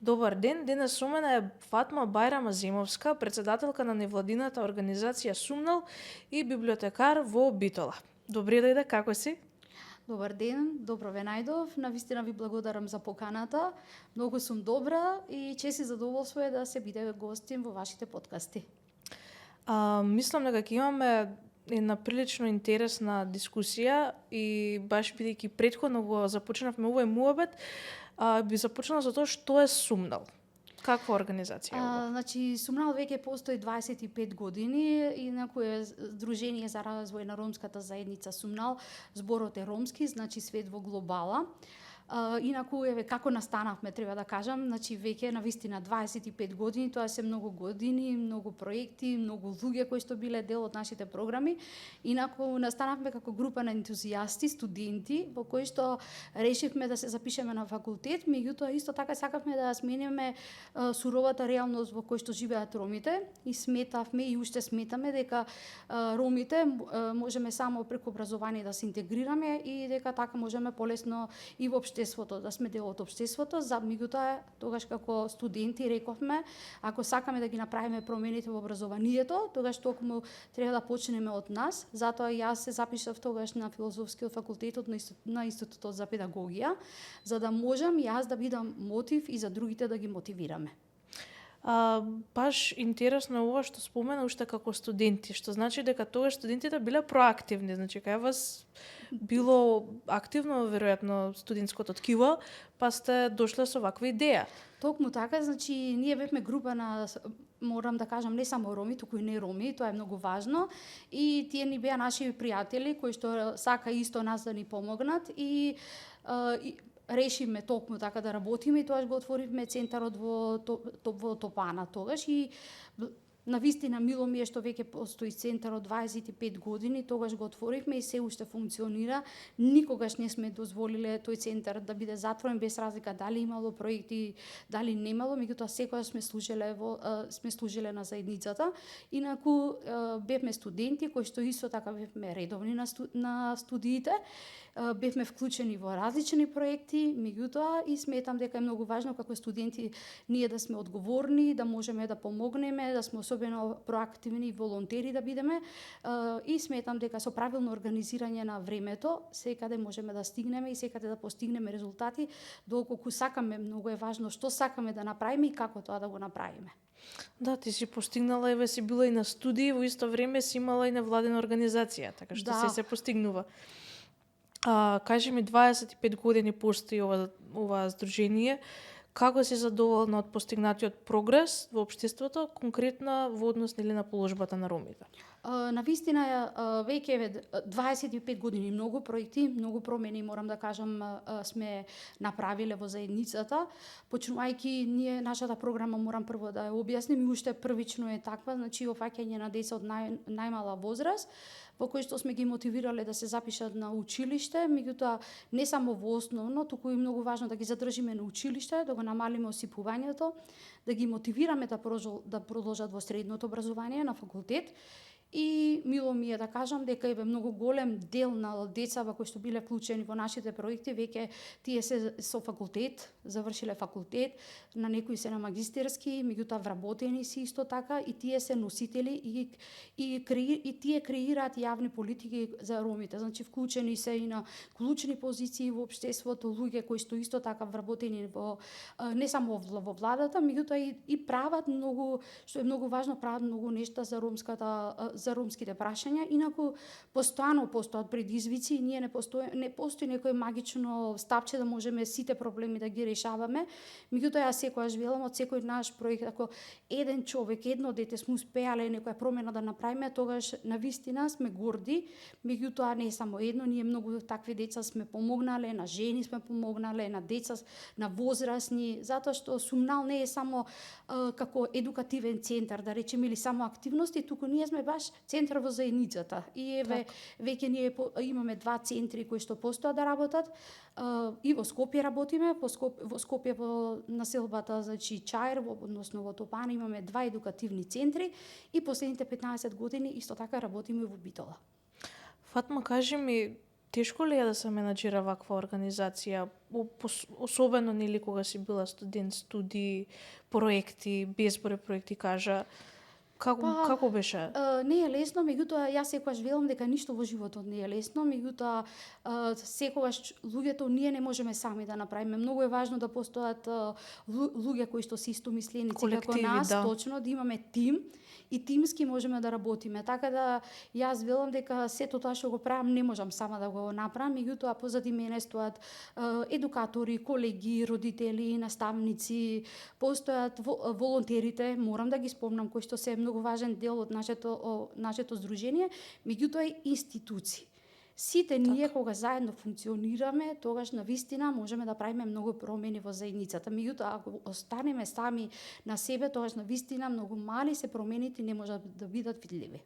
Добар ден, денес со мене е Фатма Бајрам Азимовска, председателка на невладината организација Сумнал и библиотекар во Битола. Добри дојде, како си? Добар ден, добро ве најдов. Навистина ви благодарам за поканата. Многу сум добра и чест и задоволство е да се биде гостин во вашите подкасти. Мислам дека ќе имаме една прилично интересна дискусија и баш бидејќи претходно го започнавме овој муабет, би започнала со тоа што е Сумнал. Каква организација е ова? Значи, Сумнал веќе постои 25 години, инаку е Сдружение за развој на ромската заедница Сумнал. Зборот е ромски, значи свет во глобала. Инаку, еве, како настанавме, треба да кажам, значи веќе навистина 25 години, тоа се многу години, многу проекти, многу луѓе кои што биле дел од нашите програми. Инаку настанавме како група на ентузијасти, студенти, во кои што решивме да се запишеме на факултет, меѓутоа исто така сакавме да смениме суровата реалност во кој што живеат ромите и сметавме и уште сметаме дека ромите можеме само преку образование да се интегрираме и дека така можеме полесно и во општеството, да сме дел од општеството. За меѓутоа, тогаш како студенти рековме, ако сакаме да ги направиме промените во образованието, тогаш токму треба да почнеме од нас. Затоа јас се запишав тогаш на филозофскиот факултет на Институтот за педагогија, за да можам јас да бидам мотив и за другите да ги мотивираме. Баш интересно е ова што спомена уште како студенти, што значи дека тогаш студентите биле проактивни, значи кај вас било активно веројатно студентското ткиво, па сте дошле со ваква идеја. Токму така, значи ние бевме група на, морам да кажам, не само роми, туку и не роми, тоа е многу важно, и тие ни беа наши пријатели кои што сака исто нас да ни помогнат и решивме токму така да работиме и тогаш го отворивме центарот во Топана тогаш и навистина мило ми е што веќе постои центарот 25 години, тогаш го отворивме и се уште функционира. Никогаш не сме дозволиле тој центар да биде затворен без разлика дали имало проекти, дали немало, меѓутоа секогаш сме служиле на заедницата. Инаку бевме студенти кои што исто така бевме редовни на студиите, бевме вклучени во различни проекти, меѓутоа и сметам дека е многу важно како студенти ние да сме одговорни, да можеме да помогнеме, да сме особено проактивни волонтери да бидеме и сметам дека со правилно организирање на времето секаде можеме да стигнеме и секаде да постигнеме резултати, доколку сакаме, многу е важно што сакаме да направиме и како тоа да го направиме. Да, ти си постигнала, еве си била и на студии, во исто време си имала и невладена организација, така што Да. се постигнува. Кажи ми, 25 години постои ова здружение. Како си задоволна од постигнатиот прогрес во општеството, конкретно во однос на положбата на ромите? Навистина веќе 25 години многу проекти, многу промени, морам да кажам, сме направиле во заедницата. Почнувајќи ние нашата програма, морам прво да ја објасним, и уште првично е таква, значи опфаќање на деца од најмала возраст, во кој што сме ги мотивирале да се запишат на училиште, меѓутоа не само во основно, туку и многу важно да ги задржиме на училиште, да го намалиме осипувањето, да ги мотивираме да продолжат во средното образование на факултет. И мило ми е да кажам дека е многу голем дел на децава кои што биле вклучени во нашите проекти, веќе тие се со факултет, завршиле факултет, на некои се на магистерски, меѓутоа вработени си исто така и тие се носители и тие креираат јавни политики за ромите. Значи вклучени се и на клучни позиции во општеството, луѓе кои што исто така вработени во не само во владата, меѓутоа и прават многу, што е многу важно, прават многу нешта за ромските прашања, инаку постојано постојат предизвици и ние не постои некој магично стапче да можеме сите проблеми да ги решаваме. Меѓутоа јас секогаш велам од секој наш проект, ако еден човек, едно дете сме успеале некоја промена да направиме, тогаш навистина сме горди. Меѓутоа не само едно, ние многу такви деца сме помогнале, на жени сме помогнале, на деца, на возрастни, затоа што Сумнал не е само како едукативен центар, да речеме, или само активности, туку ние сме баш центар во заедницата. И еве веќе ние имаме 2 центри кои што постојат да работат. И во Скопје работиме, во Скопје во населбата, значи Чаир, односно во Топана имаме 2 едукативни центри и последните 15 години исто така работиме во Битола. Фатма, кажи ми, тешко ли е да се менаџира ваква организација, особено нели кога си била студент, студии, проекти, безброј проекти кажа, како беше? Не е лесно, меѓутоа јас секогаш велам дека ништо во животот не е лесно, меѓутоа секогаш луѓето ние не можеме сами да направиме. Многу е важно да постојат луѓе кои што се истомисленици како Колективи, нас, да. точно да имаме тим и тимски можеме да работиме. Така да јас велам дека сето тоа што го правам не можам сама да го направам, меѓутоа позади мене стојат едукатори, колеги, родители, наставници, постојат волонтерите, морам да ги спомнам, кои што се многу важен дел од нашето здружение, меѓутоа и институции. Сите ние кога заедно функционираме, тогаш навистина можеме да правиме многу промени во заедницата. Меѓутоа ако останеме сами на себе, тогаш навистина многу мали се промените не можат да бидат видливи.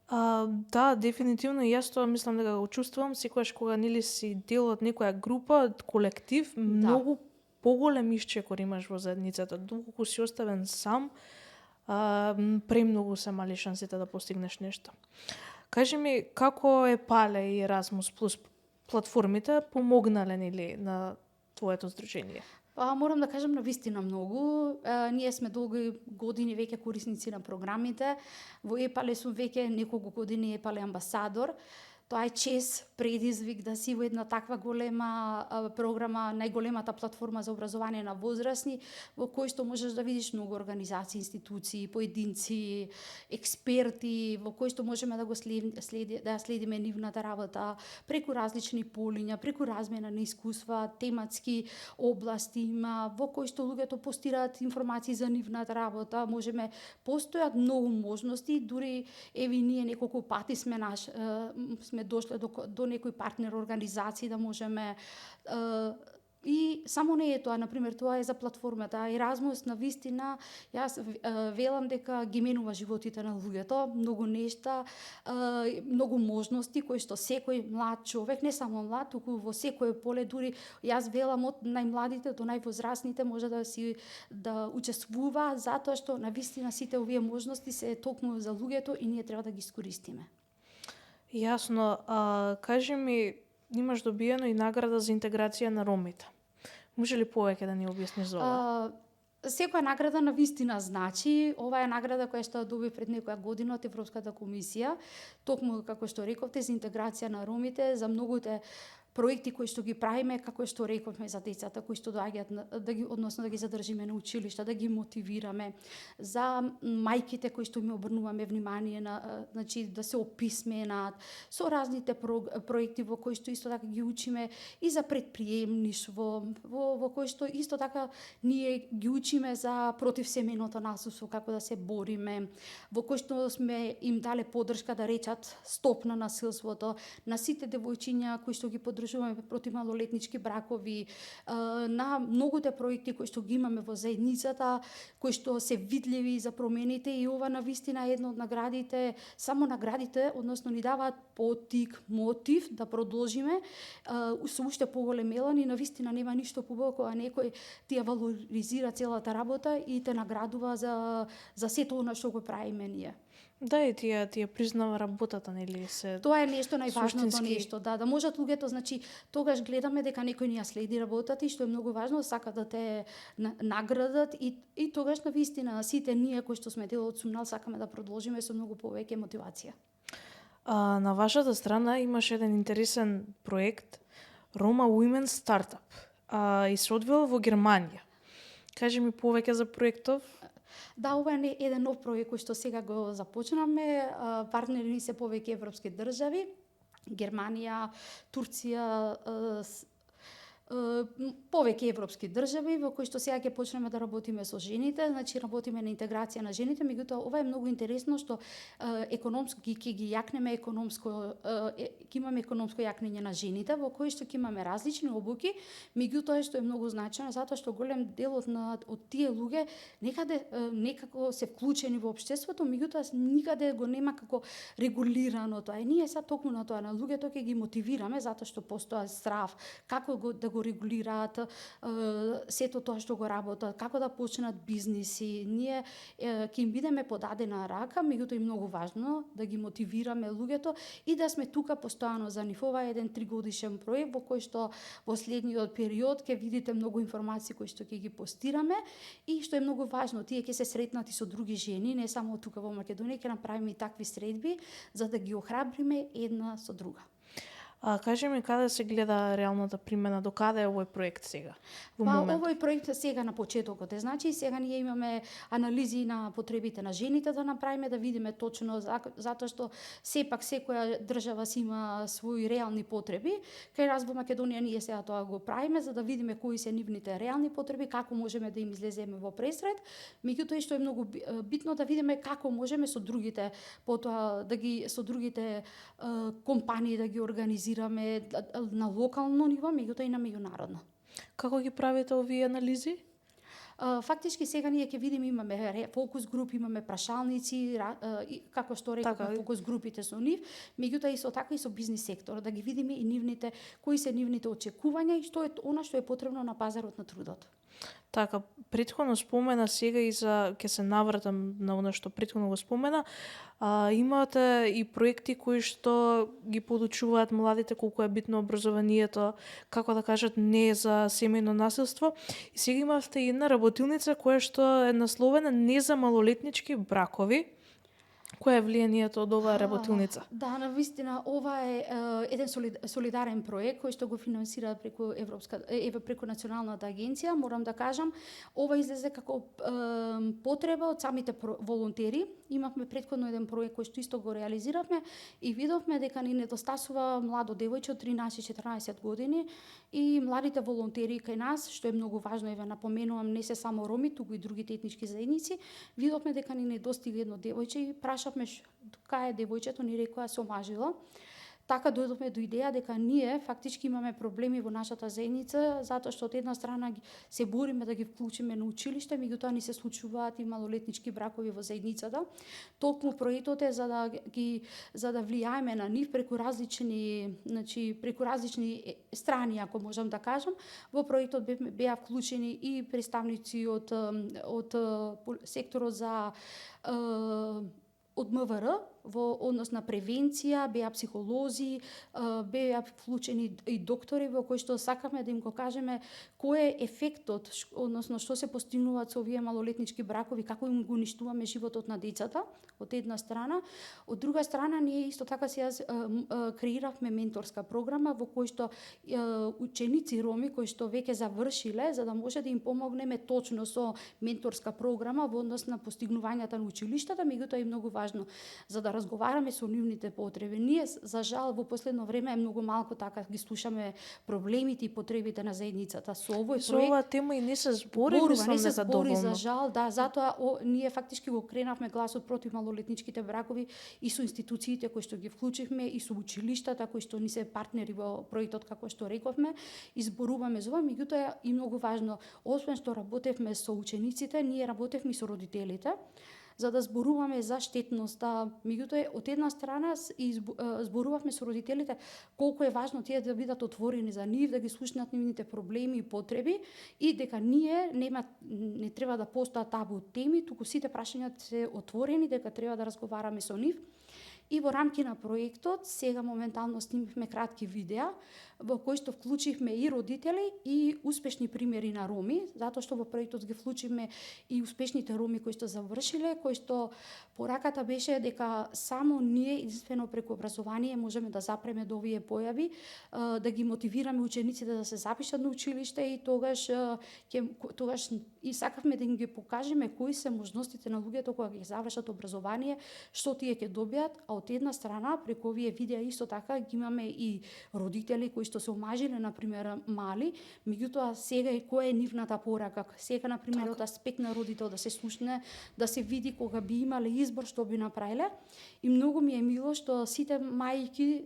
Да, дефинитивно и јас тоа мислам дека го чувствувам секогаш кога нели си дел од некоја група, од колектив, многу поголем исчекор имаш во заедницата. Доколку си оставен сам, премногу се мали шансите да постигнеш нешто. Кажи ми, како е Пале и Еразмус плюс платформите помогнале нели на твоето здружение? Морам да кажам навистина многу. Ние сме долги години веќе корисници на програмите. Во ЕПАЛЕ сум веќе неколку години ЕПАЛЕ амбасадор. Тоа е чест, предизвик да си во една таква голема програма, најголемата платформа за образование на возрастни, во кој што можеш да видиш многу организации, институции, поединци, експерти, во кој што можеме да го следиме нивната работа преку различни полиња, преку размена на искуства, тематски области има, во кој што луѓето постираат информации за нивната работа, постојат многу можности, дури еви ние неколку пати сме дошле до некои партнер организации да можеме и само не е тоа, например, тоа е за платформата Еразмус, навистина јас велам дека ги менува животите на луѓето, многу нешта, многу можности кои што секој млад човек, не само млад, туку во секое поле, дури јас велам од најмладите до највозрастните може да учествува, затоа што навистина сите овие можности се токму за луѓето и ние треба да ги искористиме. Јасно. Кажи ми, имаш добиено и награда за интеграција на ромите. Може ли повеќе да ни објасниш за ова? Секоја награда навистина значи. Ова е награда која што доби пред некоја година од Европската комисија, токму како што рековте за интеграција на ромите, за многуте проекти кои што ги правиме, како што рековме за децата кои што доаѓаат односно да ги задржиме на училишта, да ги мотивираме, за мајките кои што им обрнуваме внимание на значи да се описменат, со разните проекти во кои што исто така ги учиме и за предприемништво, во кои што исто така ние ги учиме за против семејното насилство, како да се бориме, во кои што сме им дале поддршка да речат стоп на насилството, на сите девојчиња кои што ги подржуваме против малолетнички бракови, на многуте проекти кои што ги имаме во заедницата, кои што се видливи за промените и ова навистина е едно од наградите, само наградите, односно ни даваат потик, мотив да продолжиме со уште поголем елан и навистина нема ништо побаво кога некој ти ја валоризира целата работа и те наградува за сето она што го правиме ние. Да, и тие признава работата, нели се. Тоа е нешто најважното суштински нешто, да можат луѓето, значи тогаш гледаме дека некој ни ја следи работата и што е многу важно, сака да те наградат и тогаш навистина сите ние кои што сме дел од Сумнал сакаме да продолжиме со многу повеќе мотивација. На вашата страна имаш еден интересен проект Roma Women Startup и се одвива во Германија. Кажи ми повеќе за проектов. Да, ова е еден нов проект кој што сега го започнаме. Партнери ни се повеќе европски држави, Германија, Турција, повеќе европски држави во кои што сега ќе почнеме да работиме со жените, значи работиме на интеграција на жените, меѓутоа ова е многу интересно што економски ќе ги јакнеме ќе имаме економско јакнење на жените во кои што ќе имаме различни обуки, меѓутоа што е многу значајно затоа што голем дел од тие луѓе некако се вклучени во општеството, меѓутоа никаде го нема како регулирано тоа. И ние сега токму на тоа на луѓето ќе ги мотивираме затоа што постоа страв како да го регулираме стимулираат сето тоа што го работат, како да почнат бизниси. Ние ќе им бидеме подадена рака, меѓутоа е многу важно да ги мотивираме луѓето и да сме тука постојано за нив. Ова е еден 3-годишен проект во кој што во следниот период ќе видите многу информации кои што ќе ги постираме и што е многу важно, тие ќе се сретнат и со други жени, не само тука во Македонија, ќе направиме и такви средби за да ги охрабриме една со друга. Кажи ми каде се гледа реалната примена, до каде е овој проект сега? Во момент? Овој проект сега на почетокот е. Значи сега ние имаме анализи на потребите на жените да направиме, да видиме точно затоа што сепак секоја држава си има своји реални потреби. Кај нас во Македонија ние сега тоа го правиме за да видиме кои се нивните реални потреби, како можеме да им излеземе во пресред. Меѓутоа што е многу битно да видиме како можеме со другите потоа со другите компании да ги организираме на локално ниво, меѓутоа и на меѓународно. Како ги правите овие анализи? Фактички сега ние ќе видиме, имаме фокус груп, имаме прашалници, како што рековме, фокус групите со нив, меѓутоа и со така и со бизнис сектор, да ги видиме и нивните, кои се нивните очекувања и што е она што е потребно на пазарот на трудот. Така, претходно спомена сега и за ќе се навратам на она што претходно го спомена, имате и проекти кои што ги подучуваат младите колку е битно образованието, како да кажат не за семејно насилство. И сега имавте една работилница која што е насловена не за малолетнички бракови. Кој е влијанието од оваа работилница? Да, навистина ова е еден солидарен проект кој што го финансира преку преку Националната агенција. Морам да кажам, ова излезе како потреба од самите волонтери. Имавме претходно еден проект кој што исто го реализиравме и видовме дека ни недостасува младо девојче од 13-14 години и младите волонтери кај нас, што е многу важно, еве напоменувам, не се само роми, туку и другите етнички заедници, видовме дека ни недостига едно девојче и прашавме кај е девојчето, ни рекоа се омажило. Така дојдовме до идеја дека ние фактички имаме проблеми во нашата заедница, затоа што од една страна се бориме да ги вклучиме на училиште, меѓутоа ни се случуваат и малолетнички бракови во заедницата. Токму проектот е за да влијаеме на нив преку различни страни, ако можам да кажам. Во проектот беа вклучени и представници од секторот за од МВР во однос на превенција, беа психолози, беа вклучени и доктори во кои што сакаме да им го кажеме кој е ефектот, односно што се постигнуваат со овие малолетнички бракови, како им го уништуваме животот на децата, од една страна. Од друга страна, ние исто така сега креиравме менторска програма во кој што ученици роми кои што веќе завршиле, за да може да им помогнеме точно со менторска програма во однос на постигнувањата на училиштата, меѓутоа е многу важно за да разговараме со нивните потреби. Ние, за жал, во последно време е многу малку така ги слушаме проблемите и потребите на заедницата. Со овој проект... Со оваа тема и не се збори, мислам, не се збори, доволно. за жал, да, затоа ние фактички го кренавме гласот против малолетничките бракови и со институциите кои што ги вклучивме и со училиштата кои што ни се партнери во проектот, како што рековме, изборуваме за ова, меѓутоа и многу важно, освен што работевме со учениците, ние работевме и со родителите, за да зборуваме за штетноста. Меѓутоа, од една страна зборувавме со родителите колку е важно тие да бидат отворени за нив, да ги слушнат нивните проблеми и потреби и дека ние не треба да постојат табу теми, туку сите прашања се отворени, дека треба да разговараме со нив. И во рамки на проектот, сега моментално снимивме кратки видеа, во кои што вклучивме и родители и успешни примери на роми, затоа што во проектот ги вклучивме и успешните роми кои што завршиле, кои што пораката беше дека само ние единствено преку образование можеме да запреме до овие појави, да ги мотивираме учениците да се запишат на училиште и тогаш и сакавме да им ги покажеме кои се можностите на луѓето кога ги завршат образование, што тие ќе добијат, а од една страна преку овие видеа исто така ги имаме и родители кои што се омажиле, например, мали, меѓутоа сега и која е нивната порака. Сега, например, од аспект на родител да се слушне, да се види кога би имале избор што би направиле. И многу ми е мило што сите мајки,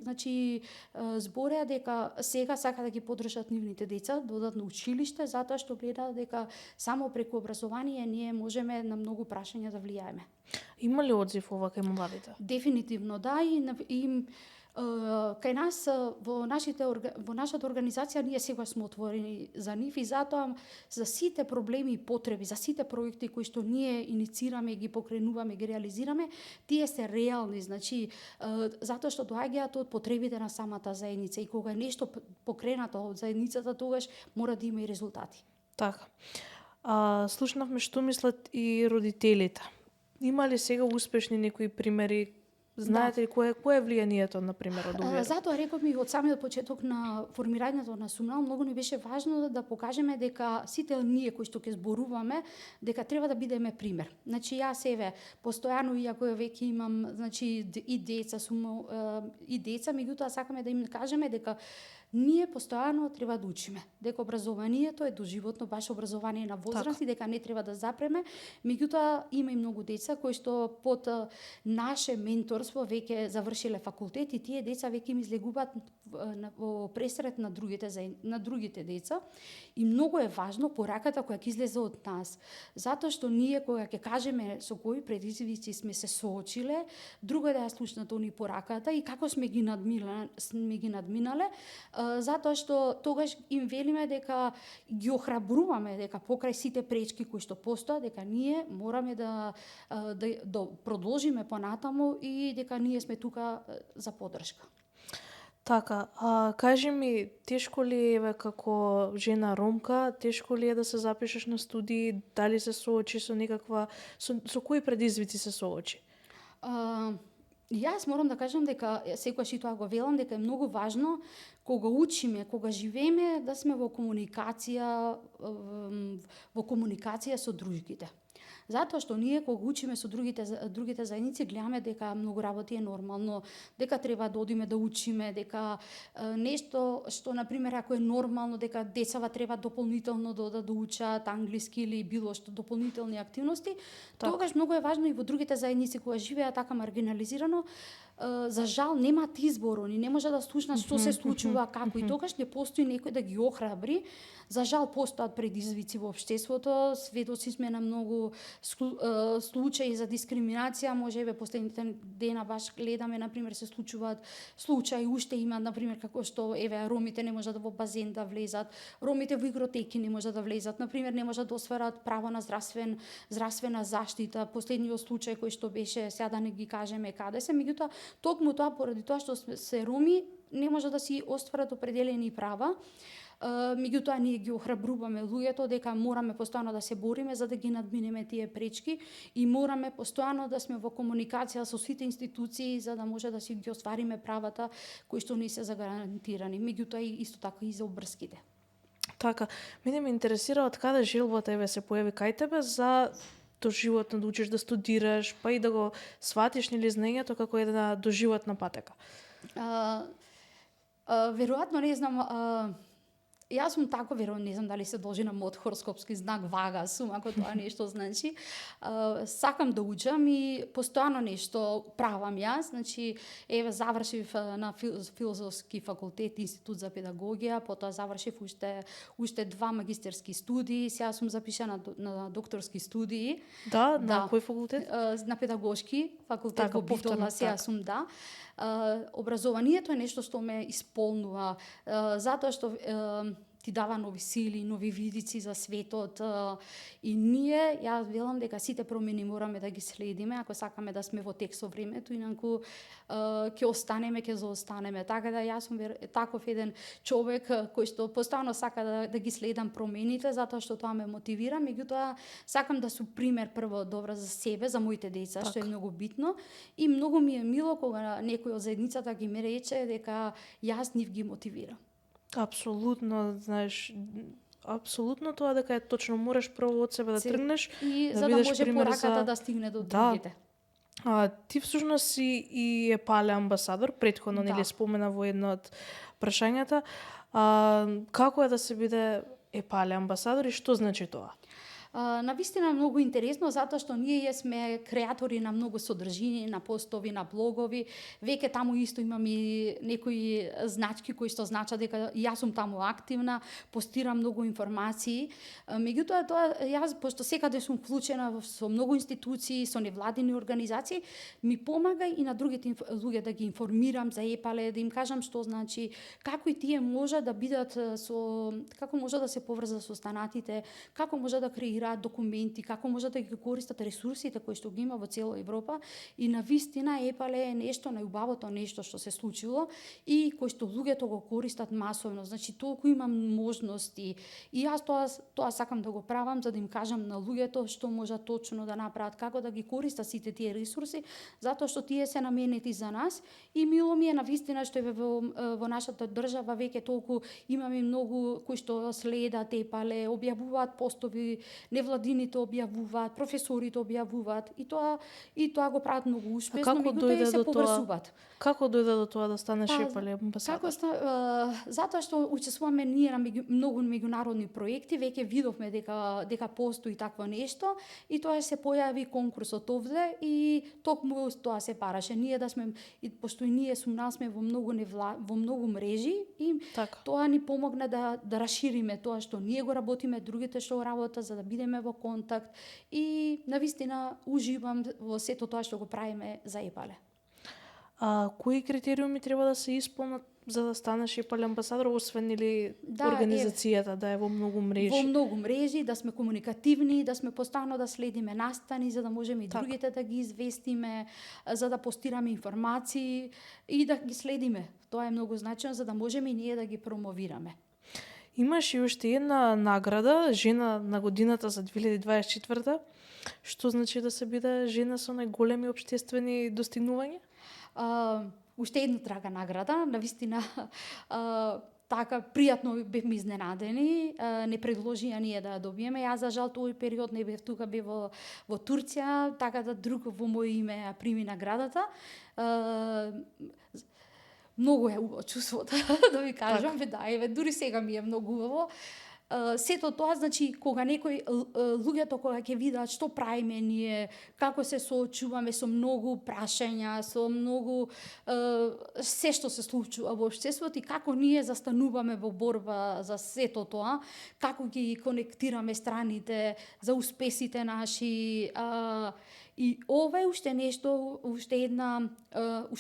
збореа дека сега сака да ги поддржат нивните деца, додат на училиште, затоа што гледаат дека само преку образование ние можеме на многу прашања да влијаеме. Има ли одзив ова кај младите? Дефинитивно да, и Кај нас во нашата организација ние сегаш сме отворени за нив и затоа за сите проблеми и потреби, за сите проекти кои што ние иницираме, ги покренуваме, ги реализираме, тие се реални, значи затоа што доаѓаат од потребите на самата заедница и кога е нешто покренато од заедницата, тогаш мора да има и резултати. Така. Слушнавме што мислат и родителите. Има ли сега успешни некои примери? Знаете ли кое е влијанието, например, од овие? Затоа рековме од самиот почеток на формирањето на Сумнал, многу ни беше важно да покажеме дека сите ние кои што ќе зборуваме, дека треба да бидеме пример. Значи јас постојано, иако веќе имам, значи и деца, меѓутоа сакаме да им кажеме дека ние постојано треба да учиме, дека образованието е доживотно, баш образование на возраст и дека не треба да запреме. Меѓутоа има и многу деца кои што под наше менторство веќе завршиле факултет и тие деца веќе им излегуваат во пресрет на другите деца и многу е важно пораката која ќе излезе од нас, затоа што ние кога ќе кажеме со кои предизвици сме се соочиле, друго е да ја слушнат они пораката и како сме ги надминале, затоа што тогаш им велиме дека ги охрабруваме дека покрај сите пречки кои што постојат, дека ние мораме да продолжиме понатаму и дека ние сме тука за поддршка. Така, кажи ми, тешко ли е како жена ромка, тешко ли е да се запишеш на студии, дали се соочи со некаква, со кои предизвици се соочи? Јас морам да кажам дека секогаш и тоа го велам дека е многу важно кога учиме, кога живееме да сме во комуникација со другите. Затоа што ние кога учиме со другите заедници гледаме дека многу работи е нормално, дека треба да одиме да учиме, дека нешто што на пример ако е нормално дека децава треба дополнително да одат да учат англиски или било што дополнителни активности, тогаш многу е важно и во другите заедници кога живеат така маргинализирано, за жал немаат избор, они не може да слушнат што се случува, како и тогаш не постои некој да ги охрабри. За жал постојат предизвици во општеството, сведоци сме на многу случаи за дискриминација, можеби последните дена баш гледаме на пример се случуваат случаи, уште има на пример како што ромите не можат во базен да влезат, ромите во игротеки не можат да влезат, на пример не можат да осварат право на здравствена заштита, последниот случај кој што беше, сега да не ги кажеме каде се, меѓутоа токму тоа поради тоа што се роми не може да си остварат определени права. Меѓутоа ние ги охрабруваме луѓето дека мораме постојано да се бориме за да ги надминеме тие пречки и мораме постојано да сме во комуникација со сите институции за да може да си ги оствариме правата кои што ни се загарантирани. Меѓутоа и исто така и за обврските. Така, мене ме интересира од каде желбата се појави кај тебе за доживотно да учиш да студираш, па и да го сватиш нели знаењето како една доживотна патека. Веројатно не знам. Јас сум тако, верувам, не знам дали се должи на мојот хороскопски знак Вага сум, ако тоа нешто значи. Сакам да учам и постојано нешто правам јас, значи завршив на филозофски факултет, институт за педагогија, потоа завршив уште 2 магистерски студии, сега сум запишана на докторски студии. На кој факултет? На педагошки факултет во Битола, сега сум Образованието е нешто што ме исполнува, затоа што ти дава нови сили, нови видици за светот и ние, јас велам дека сите промени мораме да ги следиме, ако сакаме да сме во тек со времето, инаку ќе останеме, ќе заостанеме. Така да јас сум таков еден човек кој што постојано сака да ги следам промените, затоа што тоа ме мотивира, меѓутоа сакам да сум пример прво добра за себе, за моите деца, што е многу битно и многу ми е мило кога некој од заедницата ги ме рече дека јас нив ги мотивирам. Апсолутно, знаеш, апсолутно тоа дека е точно, мораш прво од себе да тргнеш и да за да бидеш може пример пораката да стигне до другите. Ти всушност си и ЕПАЛЕ амбасадор, претходно нели спомена во едно од прашањата. Како е да се биде ЕПАЛЕ амбасадор и што значи тоа? Навистина е многу интересно затоа што ние сме креатори на многу содржини, на постови, на блогови. Веќе таму исто имам и некои значки кои што значат дека и јас сум таму активна, постирам многу информации. Меѓутоа тоа јас пошто секаде сум вклучена со многу институции, со невладини организации, ми помага и на другите луѓе да ги информирам за ЕПАЛЕ, да им кажам што значи, како и тие може да бидат како може да се поврзат со останатите, како може да креираат документи, како може да ги користат ресурсите кои што ги има во цела Европа и навистина ЕПАЛЕ е нешто најубавото нешто што се случило и кој што луѓето го користат масовно. Значи толку имам можности и јас тоа сакам да го правам за да им кажам на луѓето што можат точно да направат, како да ги користат сите тие ресурси, затоа што тие се наменети за нас и мило ми е навистина што е во нашата држава веќе толку имаме многу кои што следат ЕПАЛЕ, објавуваат постови, невладините објавуваат, професорите објавуваат и тоа го прават многу успешно, меѓутоа и се поврзуваат. Како дојде до тоа да станеш ЕПАЛЕ амбасадор? Затоа што учествуваме ние на многу меѓународни проекти, веќе видовме дека постои такво нешто и тоа се појави конкурсот овде и токму тоа се бараше. Ние да сме и пошто и ние сме во многу мрежи и тоа ни помогна да расшириме тоа што ние го работиме, другите што го работат за да бидеме во контакт и навистина уживам во сето тоа што го правиме за ЕПАЛЕ. Кои критериуми треба да се исполнат за да станеш ЕПАЛЕ амбасадор, освен или организацијата да е во многу мрежи? Во многу мрежи, да сме комуникативни, да сме постојано да следиме настани, за да можеме и другите да ги известиме, за да постираме информации и да ги следиме. Тоа е многу значено за да можеме и ние да ги промовираме. Имаш и уште една награда, Жена на годината за 2024, што значи да се биде жена со најголеми општествени достигнувања? Уште една друга награда, навистина така пријатно бевме изненадени, не предложија ние да ја добиеме. Јас за жал тој период не бев тука, бев во Турција, така да друг во моје име ја прими наградата. Многу е убаво чувството, да ви кажам, дури сега ми е многу убаво. Сето тоа, значи, кога некој луѓето кога ќе видат што правиме ние, како се соочуваме со многу прашања, со многу се што се случува во општеството и како ние застануваме во борба за сето тоа, како ги конектираме страните за успесите наши, и ова е уште нешто, уште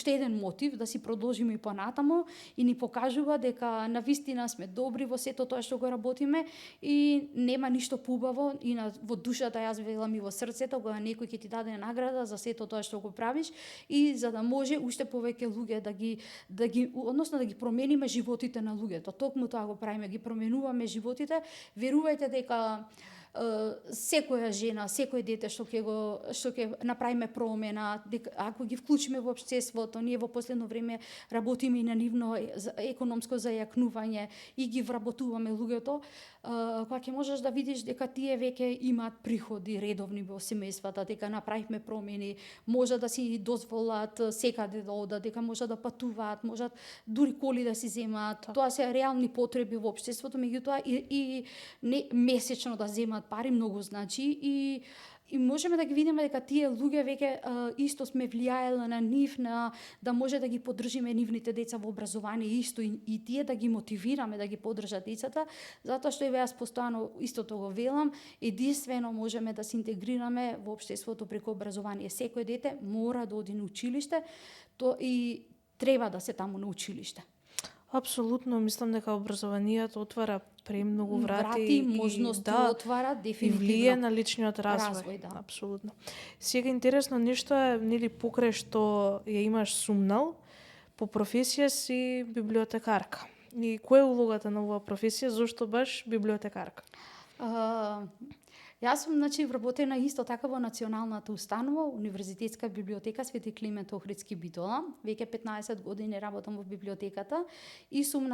еден мотив да си продолжиме и понатаму и ни покажува дека навистина сме добри во сето тоа што го работиме и нема ништо поубаво и во душата, јас велам и во срцето, кога некој ќе ти даде награда за сето тоа што го правиш и за да може уште повеќе луѓе односно да ги промениме животите на луѓето. Токму тоа го правиме, ги променуваме животите. Верувајте дека секоја жена, секој дете што ќе направиме промена, ако ги вклучиме во општеството, ние во последно време работиме и на нивно економско зајакнување и ги вработуваме луѓето, кога ќе можеш да видиш дека тие веќе имаат приходи редовни во семејствата, дека направивме промени, може да си дозволат секаде да одат, дека може да патуваат, можат дури коли да си земаат. Тоа се реални потреби во општеството, меѓутоа и не месечно да земаат пари многу значи и можеме да ги видиме дека тие луѓе веќе исто сме влијаеле на нив, да може да ги поддржиме нивните деца во образование исто и тие да ги мотивираме да ги поддржат децата, затоа што јас постојано истото го велам, единствено можеме да се интегрираме во општеството преку образование. Секој дете мора да оди на училиште и треба да се таму на училиште. Апсолутно, мислам дека образованието отвара премногу врати можности отвара дефинитивно и влие на личниот развој. Да. Апсолутно. Сега интересно нешто е, нели покрај што ја имаш сумнал, по професија си библиотекарка. И која е улогата на оваа професија, зошто баш библиотекарка? Јас сум вработена исто така во националната установа, Универзитетска библиотека Свети Климент Охридски Битола. Веќе 15 години работам во библиотеката и сум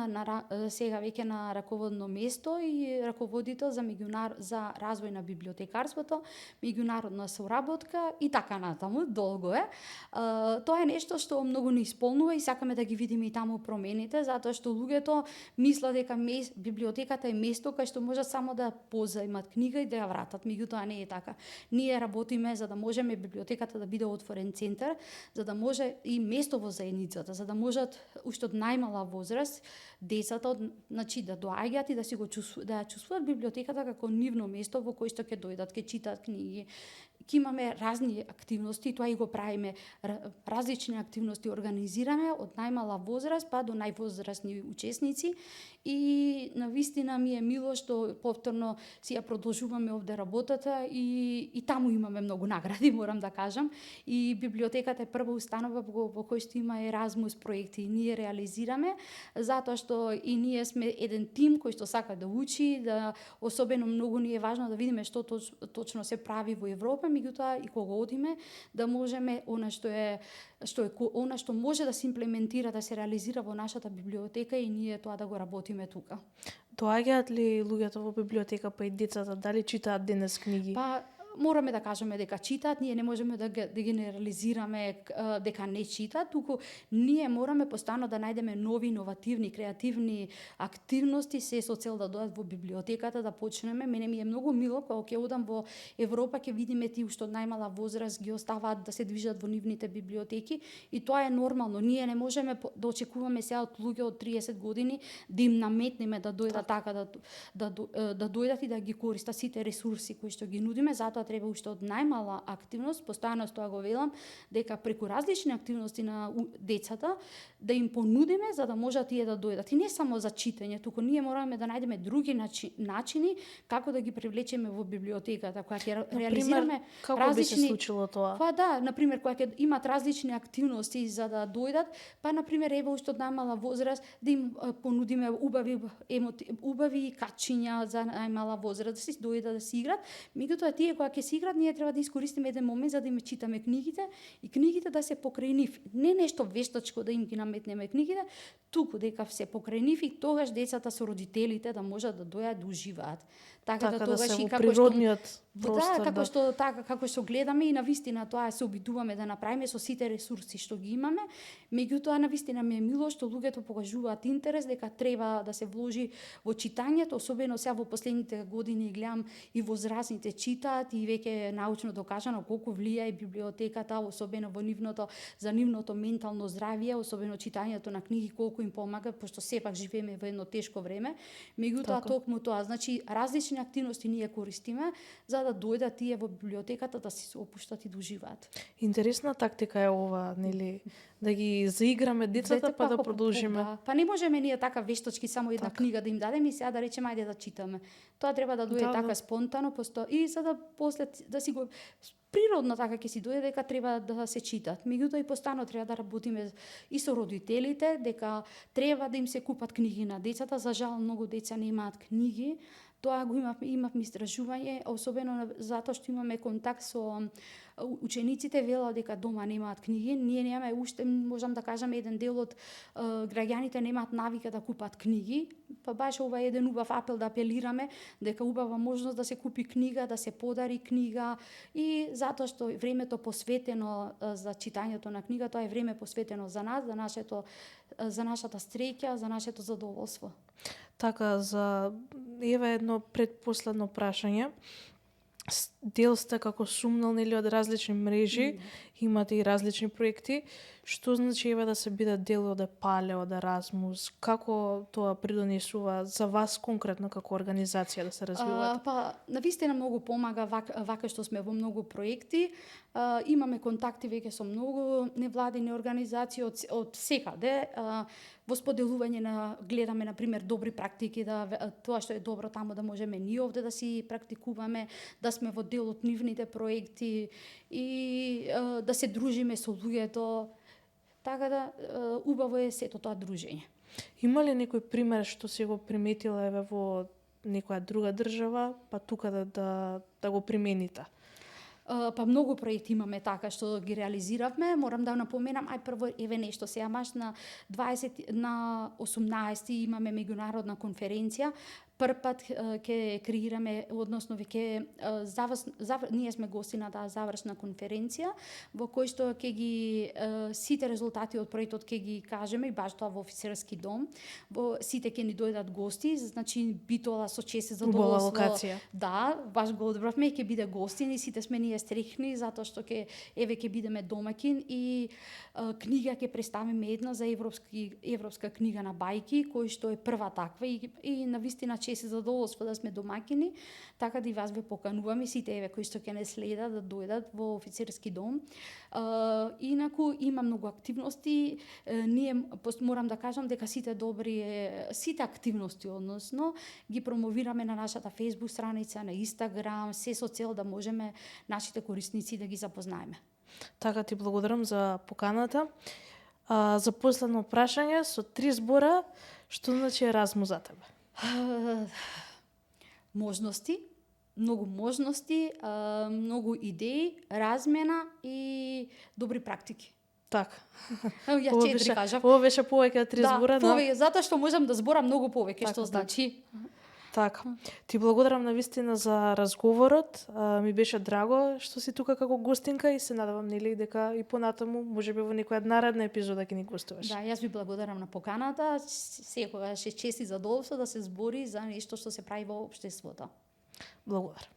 сега веќе на раководно место и раководител за развој на библиотекарството, меѓународна соработка и така натаму, долго е. Тоа е нешто што многу не исполнува и сакаме да ги видиме и таму промените, затоа што луѓето мислат дека библиотеката е место кај што можат само да позајмат книга и да ја вратат. пратат, меѓутоа не е така. Ние работиме за да можеме библиотеката да биде отворен центар, за да може и место во заедницата, за да можат уште од најмала возраст децата значи да доаѓаат и да си го да ја чувствуваат библиотеката како нивно место во кое што ќе дојдат, ќе читаат книги. Ќе имаме разни активности, тоа и го правиме, различни активности организираме од најмала возраст па до највозрасни учесници и навистина ми е мило што повторно си ја продолжуваме овде работата и таму имаме многу награди, морам да кажам. И библиотеката е прва установа во кој што има Еразмус проекти и ние реализираме, затоа што и ние сме еден тим кој што сака да учи, да особено многу ни е важно да видиме што точно се прави во Европа, меѓутоа и кога одиме да можеме она што може да се имплементира, да се реализира во нашата библиотека и ние тоа да го работиме тука. Доаѓаат ли луѓето во библиотека па и децата, дали читаат денес книги? Па мораме да кажеме дека читаат, ние не можеме да генерализираме дека не читаат, туку ние мораме постојано да најдеме нови, иновативни, креативни активности се со цел да дојдат во библиотеката, да почнеме. Мене ми е многу мило кога ќе одам во Европа, ќе видиме тие уште од најмала возраст ги оставаат да се движат во нивните библиотеки и тоа е нормално. Ние не можеме да очекуваме сега од луѓе од 30 години да им наметнеме да дојдат така да дојдат и да ги користат сите ресурси кои што ги нудиме, затоа треба уште од најмала активност, постојано тоа го велам, дека преку различни активности на децата да им понудиме за да можат тие да дојдат. И не само за читање, туку ние мораме да најдеме други начини како да ги привлечеме во библиотеката, која ќе реализираме како различни... би се случило тоа? Па да, например, кога ќе имат различни активности за да дојдат, па например ево уште од најмала возраст да им понудиме убави качиња за најмала возраст, да се дојдат да си играт, меѓутоа тие кога ќе се играт, ние треба да искористиме еден момент за да им читаме книгите и книгите да се покрај нив. Не нешто вештачко да им ги наметнеме книгите, туку дека се покрај нив и тогаш децата со родителите да можат да дојдат да уживаат. Така да тогаш се и во како природниот Да, простор. како што гледаме и навистина тоа се обидуваме да направиме со сите ресурси што ги имаме, меѓутоа навистина ми е мило што луѓето покажуваат интерес дека треба да се вложи во читањето, особено сега во последните години гледам и возрастните читаат и веќе е научно докажано колку влијае библиотеката, особено во нивното ментално здравје, особено читањето на книги колку им помага, пошто сепак живееме во едно тешко време. Меѓутоа токму тоа, значи различни активности ние користиме за да дојдат тие во библиотеката да се опуштат и да уживаат. Интересна тактика е ова, нели, да ги заиграме децата па да продолжиме. Па не можеме ние така вештачки само една книга да им дадеме и сега да речеме ајде да читаме. Тоа треба да дојде така спонтано, и за да после да си го природно така ќе си дојде дека треба да се читат. Меѓутоа и постојано треба да работиме и со родителите дека треба да им се купат книги на децата. За жал многу деца немаат книги. Тоа го имавме истражување, особено затоа што имаме контакт со учениците, велат дека дома немаат книги. Ние немаме уште, можам да кажам, еден дел од граѓаните немаат навика да купат книги. Па баш ова е еден убав апел да апелираме дека убава можност да се купи книга, да се подари книга и затоа што времето посветено за читањето на книга, тоа е време посветено за нас, за нашата среќа, за нашето задоволство. Така, еве едно предпоследно прашање. Дел сте како сумнал нели од различни мрежи, имате и различни проекти. Што значи еве да се биде дел од Епале, од Еразмус? Како тоа придонесува за вас конкретно како организација да се развивате? Па навистина многу помага вака што сме во многу проекти. Имаме контакти веќе со многу невладини организации од секаде. Во споделување гледаме на пример добри практики, тоа што е добро таму да можеме ние овде да си практикуваме, да сме во дел од нивните проекти и да се дружиме со луѓето. Така да убаво е сето тоа дружење. Има ли некој пример што си го приметила еве во некоја друга држава, па тука да го примените? Па многу проекти имаме така што ги реализиравме. Морам да напоменам, прво еве нешто сега на 18 имаме меѓународна конференција. прв пат ќе креираме, односно веќе ние сме гости на таа завршна конференција во кој што ќе ги сите резултати од проектот ќе ги кажеме и баш тоа во офицерски дом. Сите ќе ни дојдат гости, значи би тоа со чест и Убава задоволство. локација. Да, баш го одбравме, ќе биде гостин и сите сме ние стрехни затоа што ќе бидеме домаќин и книга ќе представиме една за европска книга на бајки, кој што е прва таква и навистина чест и задоволство да сме домаќини, така да и вас ве покануваме сите кои што ќе не следат да дојдат во офицерски дом. Инаку има многу активности, ние морам да кажам дека сите активности односно ги промовираме на нашата Facebook страница, на Instagram, се со цел да можеме нашите корисници да ги запознаеме. Така ти благодарам за поканата. За последно прашање со 3 збора, што значи Еразмус за тебе? Можности, многу идеи, размена и добри практики. Така. Ја 4 кажав. Ова беше повеќе од 3 збора, но повеќе, затоа што можам да зборам многу повеќе, што значи. Така. Ти благодарам навистина за разговорот. Ми беше драго што си тука како гостинка и се надевам нели дека и понатаму можеби во некоја наредна епизода ќе ни гостуваш. Да, јас ви благодарам на поканата. Секогаш е чест и задоволство да се збори за нешто што се прави во општеството. Благодарам.